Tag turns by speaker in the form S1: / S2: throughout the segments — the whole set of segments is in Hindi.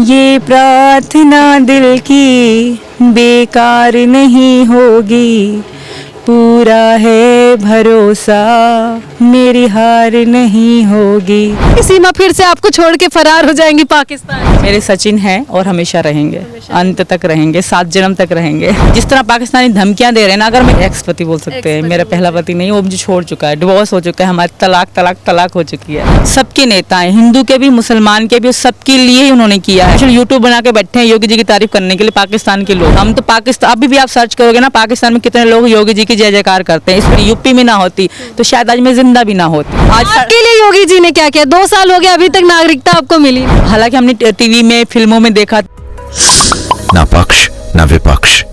S1: ये प्रार्थना दिल की बेकार नहीं होगी, पूरा है भरोसा मेरी हार नहीं होगी।
S2: सीमा फिर से आपको छोड़ के फरार हो जाएंगी पाकिस्तान।
S1: मेरे सचिन हैं और हमेशा रहेंगे, अंत तक रहेंगे, 7 जन्म तक रहेंगे। जिस तरह पाकिस्तानी धमकियां दे रहे हैं ना, अगर मैं एक्स पति बोल सकते हैं, मेरा पहला पति नहीं, वो मुझे छोड़ चुका है, डिवोर्स हो चुका है, हमारी तलाक हो चुकी है। सबके नेता हैं, हिंदू के भी, मुसलमान के भी, सबके लिए ही उन्होंने किया है। यूट्यूब बना के बैठे हैं योगी जी की तारीफ करने के लिए पाकिस्तान के लोग। हम तो पाकिस्तान, अभी भी आप सर्च करोगे ना, पाकिस्तान में कितने लोग योगी जी की जय जयकार करते हैं। इस पर यूपी में ना होती तो शायद आज मैं जिंदा भी ना होती। आज
S2: आपके लिए योगी जी ने क्या किया? 2 साल हो गए, अभी तक नागरिकता आपको मिली।
S1: हालांकि हमने टीवी में, फिल्मों में देखा।
S3: ना पक्ष ना विपक्ष,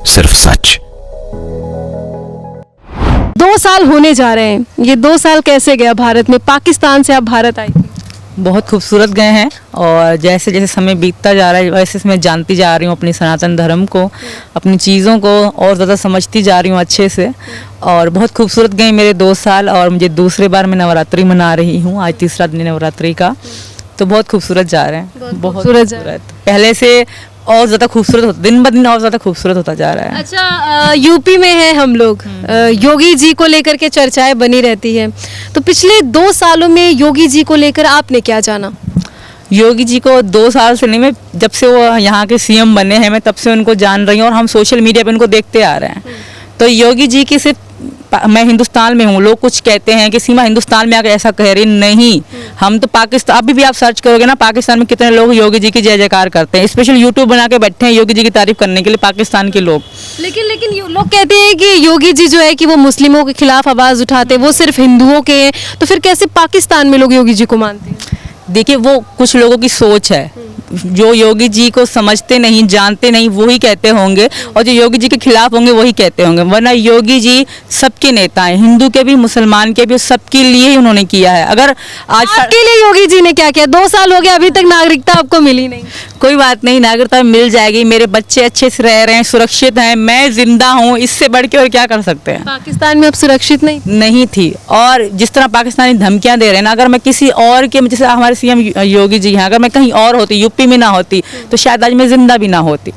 S3: सिर्फ सच।
S2: 2 साल होने जा रहे हैं, ये 2 साल कैसे गया भारत में? पाकिस्तान से आप भारत आई थी।
S1: बहुत खूबसूरत गए हैं और जैसे जैसे समय बीतता जा रहा है वैसे मैं जानती जा रही हूँ अपनी सनातन धर्म को, अपनी चीज़ों को और ज़्यादा समझती जा रही हूँ अच्छे से। और बहुत खूबसूरत गए मेरे 2 साल और मुझे दूसरे बार मैं नवरात्रि मना रही हूँ, आज 3रा दिन नवरात्रि का, तो बहुत खूबसूरत जा रहे हैं। बहुत खूबसूरत, पहले से और ज़्यादा खूबसूरत होता, दिन ब दिन और ज़्यादा खूबसूरत होता जा रहा है।
S2: अच्छा, यूपी में है हम लोग, योगी जी को लेकर के चर्चाएं बनी रहती है, तो पिछले 2 सालों में योगी जी को लेकर आपने क्या जाना?
S1: योगी जी को 2 साल से नहीं, मैं जब से वो यहाँ के सीएम बने हैं मैं तब से उनको जान रही हूँ और हम सोशल मीडिया पे उनको देखते आ रहे हैं। तो योगी जी की सिर्फ, मैं हिंदुस्तान में हूँ, लोग कुछ कहते हैं कि सीमा हिंदुस्तान में आकर ऐसा कह रही, नहीं, हम तो पाकिस्तान, अभी भी आप सर्च करोगे ना, पाकिस्तान में कितने लोग योगी जी की जय जयकार करते हैं। स्पेशल यूट्यूब बना के बैठे हैं योगी जी की तारीफ करने के लिए पाकिस्तान के लोग।
S2: लेकिन लोग कहते हैं कि योगी जी जो है कि वो मुस्लिमों के खिलाफ आवाज उठाते हैं, वो सिर्फ हिंदुओं के हैं, तो फिर कैसे पाकिस्तान में लोग योगी जी को मानते हैं?
S1: देखिए, वो कुछ लोगों की सोच है, जो योगी जी को समझते नहीं, जानते नहीं, वही कहते होंगे, और जो योगी जी के खिलाफ होंगे वही कहते होंगे, वरना योगी जी सबके नेता हैं, हिंदू के भी, मुसलमान के भी, सबके लिए ही उन्होंने किया है। अगर आज
S2: आपके लिए योगी जी ने क्या किया? 2 साल हो गए, अभी तक नागरिकता आपको मिली नहीं।
S1: कोई बात नहीं, नागरिकता मिल जाएगी, मेरे बच्चे अच्छे से रह रहे हैं, सुरक्षित हैं, मैं जिंदा हूँ, इससे बढ़ के और क्या कर सकते हैं।
S2: पाकिस्तान में अब सुरक्षित नहीं
S1: थी। और जिस तरह पाकिस्तानी धमकियां दे रहे हैं ना, अगर मैं किसी और के, जैसे हमारे सीएम योगी जी हैं, अगर मैं कहीं और होती, यूपी में ना होती, तो शायद आज मैं जिंदा भी ना होती।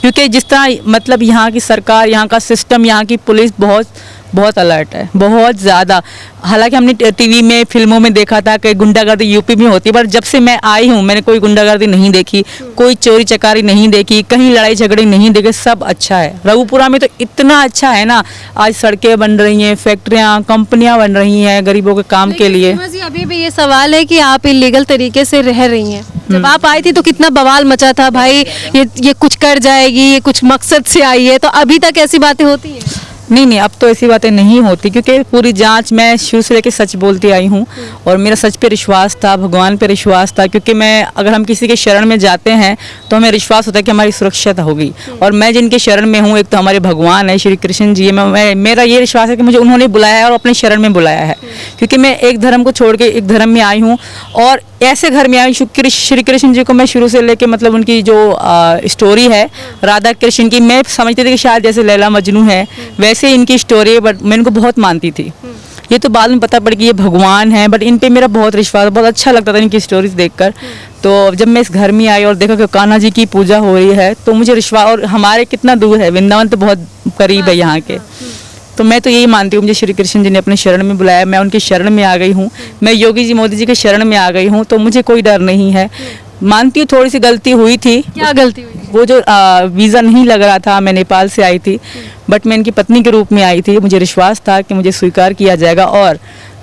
S1: क्योंकि जिस तरह, मतलब यहाँ की सरकार, यहाँ का सिस्टम, यहाँ की पुलिस बहुत अलर्ट है, बहुत ज़्यादा। हालांकि हमने टीवी में, फिल्मों में देखा था कि गुंडागर्दी यूपी में होती है, पर जब से मैं आई हूँ मैंने कोई गुंडागर्दी नहीं देखी, कोई चोरी चकारी नहीं देखी, कहीं लड़ाई झगड़े नहीं देखे, सब अच्छा है। रघुपुरा में तो इतना अच्छा है ना, आज सड़कें बन रही हैं, फैक्ट्रियाँ, कंपनियाँ बन रही हैं गरीबों के काम के लिए।
S2: अभी भी ये सवाल है कि आप इलीगल तरीके से रह रही हैं। जब आप आई थी तो कितना बवाल मचा था भाई, ये कुछ कर जाएगी, ये कुछ मकसद से आई है, तो अभी तक ऐसी बातें होती हैं?
S1: नहीं, अब तो ऐसी बातें नहीं होती, क्योंकि पूरी जांच, मैं शुरू से लेकर सच बोलती आई हूँ और मेरा सच पे विश्वास था, भगवान पे विश्वास था। क्योंकि मैं, अगर हम किसी के शरण में जाते हैं तो हमें विश्वास होता है कि हमारी सुरक्षा होगी। और मैं जिनके शरण में हूँ, एक तो हमारे भगवान है, श्री कृष्ण जी है, मेरा ये विश्वास है कि मुझे उन्होंने बुलाया है और अपने शरण में बुलाया है। क्योंकि मैं एक धर्म को छोड़ के एक धर्म में आई हूँ और ऐसे घर में आई। श्री कृष्ण जी को मैं शुरू से लेके, मतलब उनकी जो स्टोरी है राधा कृष्ण की, मैं समझती थी कि शायद जैसे लैला मजनू है वैसे इनकी स्टोरी है, बट मैं इनको बहुत मानती थी। ये तो बाद में पता पड़ कि ये भगवान है, बट इन पे मेरा बहुत विश्वास, बहुत अच्छा लगता था इनकी स्टोरीज देखकर। तो जब मैं इस घर में आई और देखा कि कान्हा जी की पूजा हो रही है, तो मुझे विश्वास, और हमारे कितना दूर है, वृंदावन तो बहुत करीब है यहाँ के, तो मैं तो यही मानती हूँ, मुझे श्री कृष्ण जी ने अपने शरण में बुलाया, मैं उनके शरण में आ गई हूँ, मैं योगी जी, मोदी जी के शरण में आ गई हूँ, तो मुझे कोई डर नहीं है। मानती हूँ थोड़ी सी गलती हुई थी।
S2: क्या गलती हुई?
S1: वो जो वीज़ा नहीं लग रहा था, मैं नेपाल से आई थी, बट मैं इनकी पत्नी के रूप में आई थी, मुझे विश्वास था कि मुझे स्वीकार किया जाएगा। और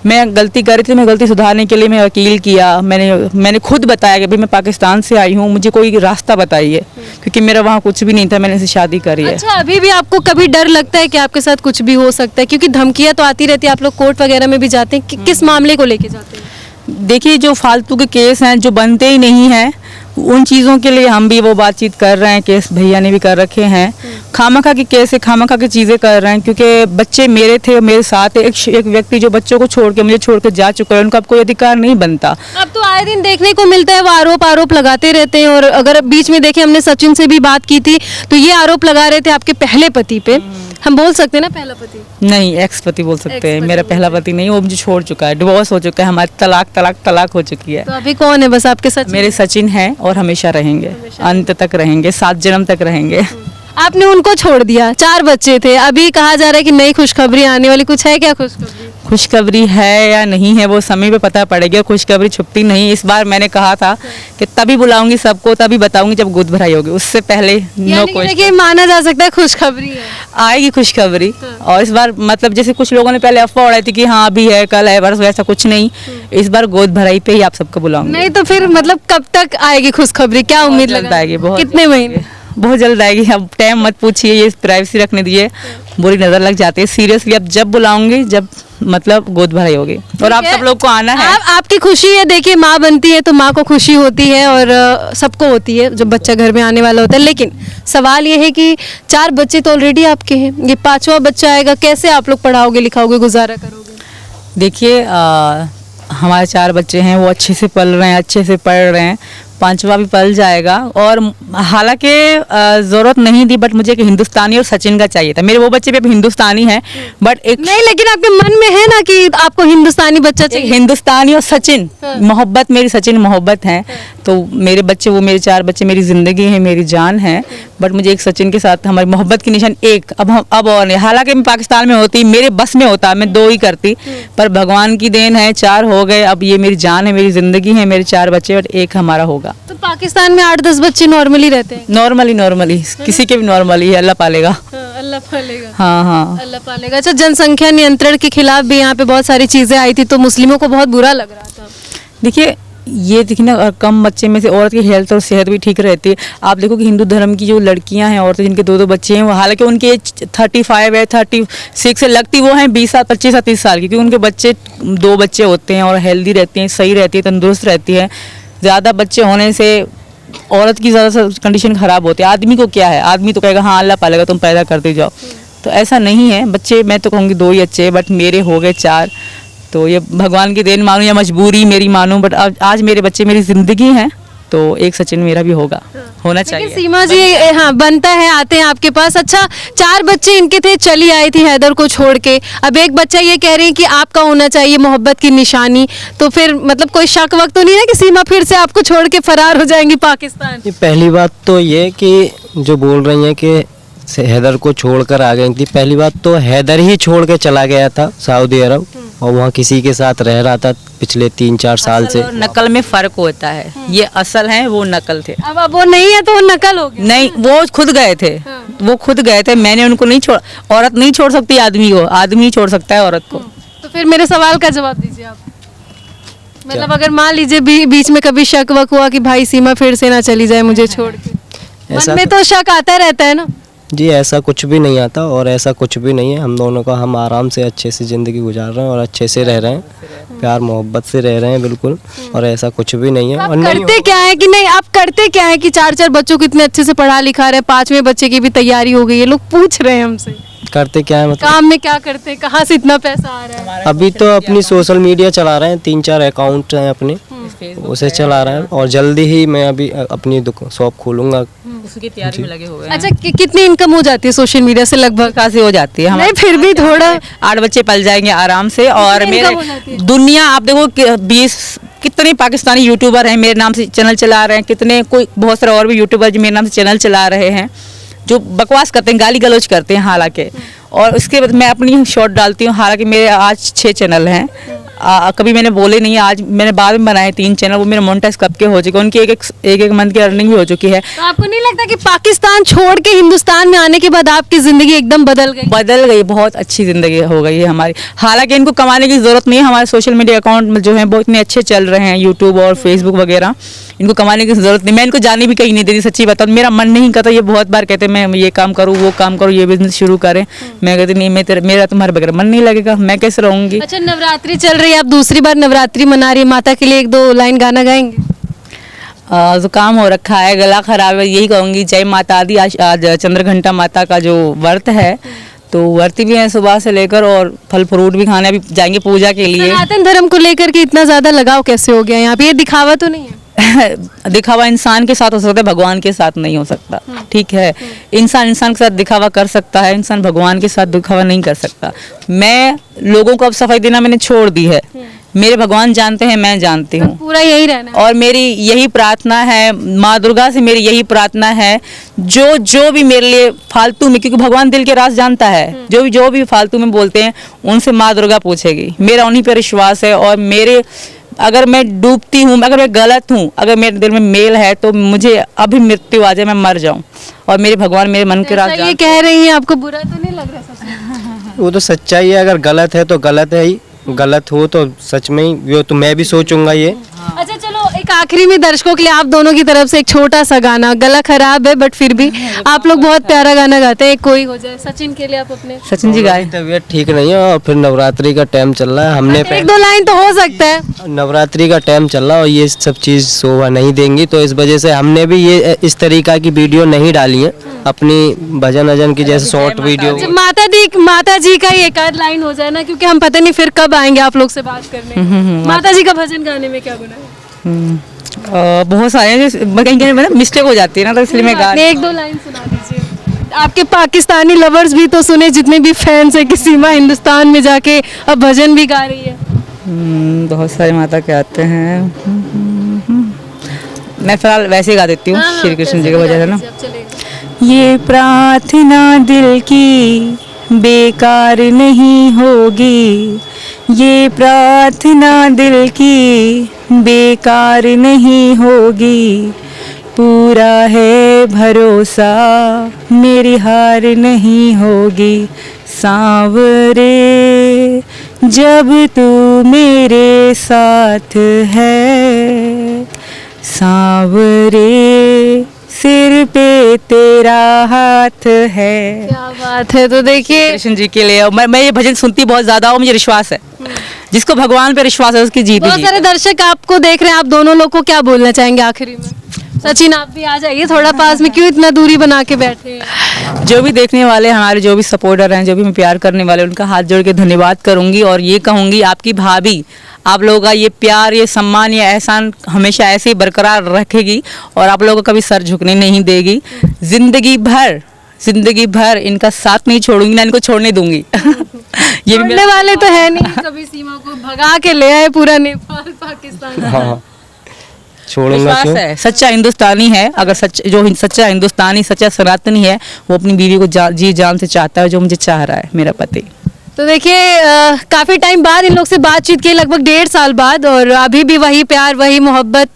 S1: मैं गलती कर रही थी, मैं गलती सुधारने के लिए मैं वकील किया, मैंने खुद बताया कि भाई मैं पाकिस्तान से आई हूँ, मुझे कोई रास्ता बताइए, क्योंकि मेरा वहाँ कुछ भी नहीं था, मैंने इसे शादी करी है।
S2: अच्छा, अभी भी आपको कभी डर लगता है कि आपके साथ कुछ भी हो सकता है? क्योंकि धमकियाँ तो आती रहती है, आप लोग कोर्ट वगैरह में भी जाते हैं, किस मामले को लेके जाते हैं?
S1: देखिए, जो फालतू के केस हैं, जो बनते ही नहीं हैं, उन चीज़ों के लिए हम भी वो बातचीत कर रहे हैं, केस भैया ने भी कर रखे हैं। खामखा के केस है, खामखा की चीज़ें कर रहे हैं, क्योंकि बच्चे मेरे थे, मेरे साथ एक व्यक्ति जो बच्चों को छोड़ के, मुझे छोड़ के जा चुका है, उनका अब कोई अधिकार नहीं बनता।
S2: अब तो आए दिन देखने को मिलता है, वो आरोप लगाते रहते हैं। और अगर बीच में देखें, हमने सचिन से भी बात की थी, तो ये आरोप लगा रहे थे आपके पहले पति पे हम बोल सकते हैं ना पहला पति?
S1: नहीं, एक्स पति बोल सकते हैं।
S2: एक्स-पति
S1: मेरा
S2: बोल
S1: पहला पति नहीं, वो मुझे छोड़ चुका है, डिवोर्स हो चुका है, हमारी तलाक हो चुकी है।
S2: तो अभी कौन है बस आपके साथ?
S1: मेरे सचिन हैं और हमेशा रहेंगे, अंत तक रहेंगे, 7 जन्म तक रहेंगे।
S2: आपने उनको छोड़ दिया, 4 बच्चे थे, अभी कहा जा रहा है कि नई खुशखबरी आने वाली, कुछ है क्या खुशखबरी?
S1: खुशखबरी है या नहीं है वो समय पे पता पड़ेगा, खुशखबरी छुपती नहीं। इस बार मैंने कहा था कि तभी बुलाऊंगी सबको, तभी बताऊंगी जब गोद भराई होगी, उससे पहले नो
S2: यानी कि
S1: क्वेश्चन।
S2: देखिए माना जा सकता है खुशखबरी है।
S1: आएगी खुशखबरी। और इस बार मतलब जैसे कुछ लोगों ने पहले अफवाह उड़ाई थी कि हाँ अभी है, कल है, परसों, ऐसा कुछ नहीं। इस बार गोद भराई पे ही आप सबको बुलाऊंगी।
S2: नहीं तो फिर मतलब कब तक आएगी खुशखबरी, क्या उम्मीद
S1: जल्द
S2: लगा?
S1: आएगी, बहुत
S2: कितने
S1: जल्द
S2: महीने?
S1: बहुत जल्द आएगी। अब टाइम मत पूछिए, ये प्राइवेसी रखने दीजिए, बुरी नजर लग जाती है। सीरियसली अब जब बुलाऊंगी, जब मतलब गोद भराई होगी, और आप सब लोग को आना है।
S2: आपकी खुशी है, देखिए माँ बनती है तो माँ को खुशी होती है, और सबको होती है जब बच्चा घर में आने वाला होता है। लेकिन सवाल ये है कि 4 बच्चे तो ऑलरेडी आपके हैं, ये 5वां बच्चा आएगा, कैसे आप लोग पढ़ाओगे लिखाओगे, गुजारा करोगे?
S1: देखिए हमारे 4 बच्चे हैं, वो अच्छे से पल रहे हैं, अच्छे से पढ़ रहे हैं, 5वां भी पल जाएगा। और हालांकि ज़रूरत नहीं थी, बट मुझे एक हिंदुस्तानी और सचिन का चाहिए था। मेरे वो बच्चे भी अब हिंदुस्तानी हैं, बट एक
S2: नहीं, लेकिन आपके मन में है ना कि आपको हिंदुस्तानी बच्चा
S1: एक
S2: चाहिए?
S1: हिंदुस्तानी और सचिन मोहब्बत, मेरी सचिन मोहब्बत है। तो मेरे बच्चे, वो मेरे 4 बच्चे मेरी ज़िंदगी है, मेरी जान है, बट मुझे एक सचिन के साथ हमारी मोहब्बत की निशान एक अब और नहीं। हालांकि मैं पाकिस्तान में होती, मेरे बस में होता, मैं 2 ही करती, पर भगवान की देन है, 4 हो गए। अब ये मेरी जान है, मेरी ज़िंदगी है, मेरे 4 बच्चे, बट एक हमारा होगा।
S2: तो पाकिस्तान में 8-10 बच्चे नॉर्मली रहते हैं?
S1: नॉर्मली किसी के भी नॉर्मली है, अल्लाह पालेगा।
S2: अल्लाह पालेगा।
S1: हाँ।
S2: अल्लाह पालेगा। अच्छा, जनसंख्या नियंत्रण के खिलाफ भी यहाँ पे बहुत सारी चीजें आई थी, तो मुस्लिमों को बहुत बुरा लग रहा था।
S1: देखिए ये देखिए ना, कम बच्चे में से औरत की हेल्थ और सेहत भी ठीक रहती है। आप देखो कि हिंदू धर्म की जो लड़कियां हैं, औरतें जिनके 2-2 बच्चे हैं, वो हालांकि उनकी एज 35 है, 36 से लगती, वो हैं 20 साल, 25 से 30 साल की, क्योंकि उनके बच्चे 2 बच्चे होते हैं और हेल्दी रहती हैं, सही रहती है, तंदुरुस्त रहती है। ज़्यादा बच्चे होने से औरत की ज़्यादा कंडीशन ख़राब होती है। आदमी को क्या है, आदमी तो कहेगा हाँ अल्लाह पालेगा, तुम पैदा करते जाओ, तो ऐसा नहीं है। बच्चे मैं तो कहूँगी 2 ही अच्छे हैं, बट मेरे हो गए 4, तो ये भगवान की देन मानूं या मजबूरी मेरी मानूं, बट आज मेरे बच्चे मेरी ज़िंदगी हैं, तो एक सचिन मेरा भी होना चाहिए।
S2: सीमा जी, हाँ बनता है, आते हैं आपके पास। अच्छा, 4 बच्चे इनके थे, चली आई थी हैदर को छोड़ के, अब एक बच्चा ये कह रहे हैं कि आपका होना चाहिए, मोहब्बत की निशानी, तो फिर मतलब कोई शक वक्त तो नहीं है कि सीमा फिर से आपको छोड़ के फरार हो जाएंगी पाकिस्तान?
S4: पहली बात तो ये कि जो बोल रही हैं कि हैदर को छोड़कर आ गई थी, पहली बात तो हैदर ही छोड़ के चला गया था सऊदी अरब, और वहाँ किसी के साथ रह रहा था पिछले 3-4 साल से।
S1: नकल में फ़र्क होता है, ये असल है, वो नकल थे।
S2: अब वो नहीं है तो वो नकल हो गया?
S1: नहीं, वो खुद गए थे, वो खुद गए थे, मैंने उनको नहीं छोड़। औरत नहीं छोड़ सकती आदमी को, आदमी ही छोड़ सकता है औरत को।
S2: तो फिर मेरे सवाल का जवाब दीजिए आप। मतलब अगर मान लीजिए बीच में कभी शक वक हुआ कि भाई सीमा फिर से ना चली जाए मुझे छोड़ के, मन में तो शक आता रहता है ना?
S4: जी ऐसा कुछ भी नहीं आता, और ऐसा कुछ भी नहीं है। हम दोनों का, हम आराम से अच्छे से ज़िंदगी गुजार रहे हैं और अच्छे से रह रहे हैं, प्यार मोहब्बत से रह रहे हैं बिल्कुल, और ऐसा कुछ भी नहीं है।
S2: आप
S4: और नहीं
S2: करते क्या है कि नहीं, आप करते क्या है कि 4-4 बच्चों को इतने अच्छे से पढ़ा लिखा रहे, 5वें बच्चे की भी तैयारी हो गई है, लोग पूछ रहे हैं हमसे
S4: करते क्या है, मतलब
S2: काम में क्या करते हैं, कहाँ से इतना पैसा आ रहा है?
S4: अभी तो अपनी सोशल मीडिया चला रहे हैं, 3-4 अकाउंट हैं अपने, उसे चला रहे हैं, और जल्दी ही मैं अभी अपनी शॉप खोलूंगा,
S1: उसकी तैयारी में लगे हुए हैं।
S2: अच्छा, कितनी इनकम हो जाती है सोशल मीडिया से? लगभग
S1: खासी हो जाती है।
S2: नहीं, फिर भी थोड़ा
S1: 8 बच्चे पल जाएंगे आराम से। और
S2: कितनी
S1: मेरे
S2: income हो जाती है?
S1: दुनिया आप देखो 20 कितने पाकिस्तानी यूट्यूबर हैं, मेरे नाम से चैनल चला रहे हैं, कितने कोई बहुत सारे और भी यूट्यूबर जो मेरे नाम से चैनल चला रहे हैं, जो बकवास करते हैं, गाली गलौज करते हैं हालांकि। और उसके बाद मैं अपनी शॉर्ट डालती हूँ, हालांकि मेरे आज 6 चैनल हैं। कभी मैंने बोले नहीं, आज मैंने बाद में बनाए 3 चैनल, वो मेरे मोनेटाइज कब के हो चुके, उनकी एक मंथ की अर्निंग भी हो चुकी है।
S2: तो आपको नहीं लगता कि पाकिस्तान छोड़ के हिंदुस्तान में आने के बाद आपकी जिंदगी एकदम बदल गई?
S1: बहुत अच्छी ज़िंदगी हो गई है हमारी। हालांकि इनको कमाने की ज़रूरत नहीं है, हमारे सोशल मीडिया अकाउंट जो हैं वो इतने अच्छे चल रहे हैं, यूट्यूब और फेसबुक वगैरह, इनको कमाने की ज़रूरत नहीं। मैं इनको जाने भी कहीं नहीं देती, सच्ची बताऊँ, मेरा मन नहीं करता। ये बहुत बार कहते हैं मैं ये काम करूँ, वो काम करूँ, ये बिजनेस शुरू करें, मैं कहती नहीं, मेरा तुम्हारे बगैर मन नहीं लगेगा, मैं कैसे रहूँगी।
S2: अच्छा, नवरात्रि चल रही है, आप दूसरी बार नवरात्रि मना रही है, माता के लिए 1-2 लाइन गाना गाएंगे?
S1: जुकाम हो रखा है, गला खराब है, यही कहूँगी जय माता दी। आज चंद्रघंटा माता का जो व्रत है, तो व्रती भी हैं सुबह से लेकर, और फल फ्रूट भी खाने, अभी जाएंगे पूजा के लिए।
S2: सनातन धर्म को लेकर के इतना ज्यादा लगाव कैसे हो गया यहाँ पे? ये दिखावा तो नहीं है?
S1: दिखावा इंसान के साथ हो सकता है, भगवान के साथ नहीं हो सकता। ठीक है, इंसान इंसान के साथ दिखावा कर सकता है, इंसान भगवान के साथ दिखावा नहीं कर सकता। मैं लोगों को अब सफाई देना मैंने छोड़ दी है। मेरे भगवान जानते हैं, मैं जानती हूँ,
S2: पूरा यही रहना है।
S1: और मेरी यही प्रार्थना है, माँ दुर्गा से मेरी यही प्रार्थना है, जो भी मेरे लिए फालतू में, क्योंकि भगवान दिल के राज जानता है, जो भी फालतू में बोलते हैं उनसे माँ दुर्गा पूछेगी। मेरा उन्हीं पर विश्वास है, और मेरे अगर मैं डूबती हूँ, अगर मैं गलत हूँ, अगर मेरे दिल में मेल है, तो मुझे अभी मृत्यु आ जाए, मैं मर जाऊँ, और मेरे भगवान मेरे मन के राज
S2: ये
S1: जानते
S2: कह रही हैं, आपको बुरा तो नहीं लग रहा सच में?
S4: वो तो सच्चाई है, अगर गलत है तो गलत है ही, गलत हो तो सच में ही वो तो मैं भी सोचूंगा ये।
S2: अच्छा चलो, एक आखिरी में दर्शकों के लिए आप दोनों की तरफ से एक छोटा सा गाना, गला खराब है बट फिर भी आप लोग बहुत प्यारा गाना गाते हैं, एक कोई हो जाए सचिन के लिए आप अपने।
S1: सचिन जी गाए।
S4: तबीयत ठीक नहीं है और फिर नवरात्रि का टाइम चल रहा है, हमने
S2: एक दो लाइन तो हो सकता है।
S4: नवरात्रि का टाइम चल रहा है और ये सब चीज़ शोभा नहीं देंगी, तो इस वजह से हमने भी ये इस तरीका की वीडियो नहीं डाली है, अपनी भजन अजन की जैसे शॉर्ट वीडियो।
S2: अच्छा, माता जी का ही एक आध लाइन हो जाए ना, क्योंकि हम पता नहीं फिर कब आएंगे आप लोग से बात करने। माता जी का भजन गाने में क्या गुना है?
S1: बहुत सारे हैं, कहीं मतलब मिस्टेक हो जाती है ना, तो इसलिए मैं गा।
S2: एक दो लाइन सुना दीजिए। आपके पाकिस्तानी लवर्स भी तो सुने, जितने भी फैंस है कि सीमा हिंदुस्तान में जाके अब भजन भी गा रही है।
S1: बहुत सारे माता के आते हैं। मैं फिलहाल वैसे ही गा देती हूँ, श्री कृष्ण जी का भजन है ना। ये प्रार्थना दिल की बेकार नहीं होगी, ये प्रार्थना दिल की बेकार नहीं होगी, पूरा है भरोसा मेरी हार नहीं होगी, सांवरे जब तू मेरे साथ है, सांवरे सिर पे तेरा हाथ है।
S2: क्या बात है। तो देखिए
S1: कृष्ण जी के लिए मैं ये भजन सुनती बहुत ज्यादा हूँ, मुझे विश्वास है, जिसको भगवान पे विश्वास है उसकी जीत ही
S2: बहुत
S1: जीत
S2: सारे
S1: है।
S2: दर्शक आपको देख रहे हैं, आप दोनों लोग को क्या बोलना चाहेंगे आखिरी में? सचिन आप भी आ जाइए थोड़ा पास में, क्यों इतना दूरी बना के बैठे हैं?
S1: जो भी देखने वाले हमारे, जो भी सपोर्टर हैं, जो भी हमें प्यार करने वाले, उनका हाथ जोड़ के धन्यवाद करूंगी, और ये कहूंगी आपकी भाभी आप लोगों का ये प्यार, ये सम्मान, ये एहसान हमेशा ऐसे ही बरकरार रखेगी, और आप लोगों का कभी सर झुकने नहीं देगी। जिंदगी भर इनका साथ नहीं छोड़ूंगी, ना इनको छोड़ने दूंगी। ये भी
S2: छोड़ने वाले तो है नहीं, कभी सीमा को भगा के ले आए पूरा नेपाल पाकिस्तान।
S4: हाँ छोड़ूंगा
S1: विश्वास
S4: क्यों।
S1: है, सच्चा हिंदुस्तानी है, अगर सच्चा हिंदुस्तानी, सच्चा सनातनी है, वो अपनी बीवी को जी जान से चाहता है, जो मुझे चाह रहा है मेरा पति।
S2: तो देखिए काफ़ी टाइम बाद इन लोग से बातचीत की, लगभग 1.5 साल बाद, और अभी भी वही प्यार, वही मोहब्बत,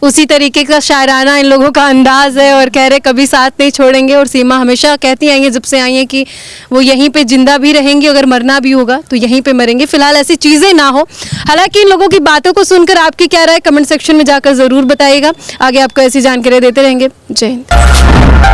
S2: उसी तरीके का शायराना इन लोगों का अंदाज है, और कह रहे कभी साथ नहीं छोड़ेंगे। और सीमा हमेशा कहती आई हैं जब से आई हैं कि वो यहीं पे जिंदा भी रहेंगी, अगर मरना भी होगा तो यहीं पे मरेंगे, फिलहाल ऐसी चीज़ें ना हो। हालांकि इन लोगों की बातों को सुनकर आपकी क्या राय, कमेंट सेक्शन में जाकर ज़रूर बताइएगा। आगे आपको ऐसी जानकारी देते रहेंगे। जय हिंद।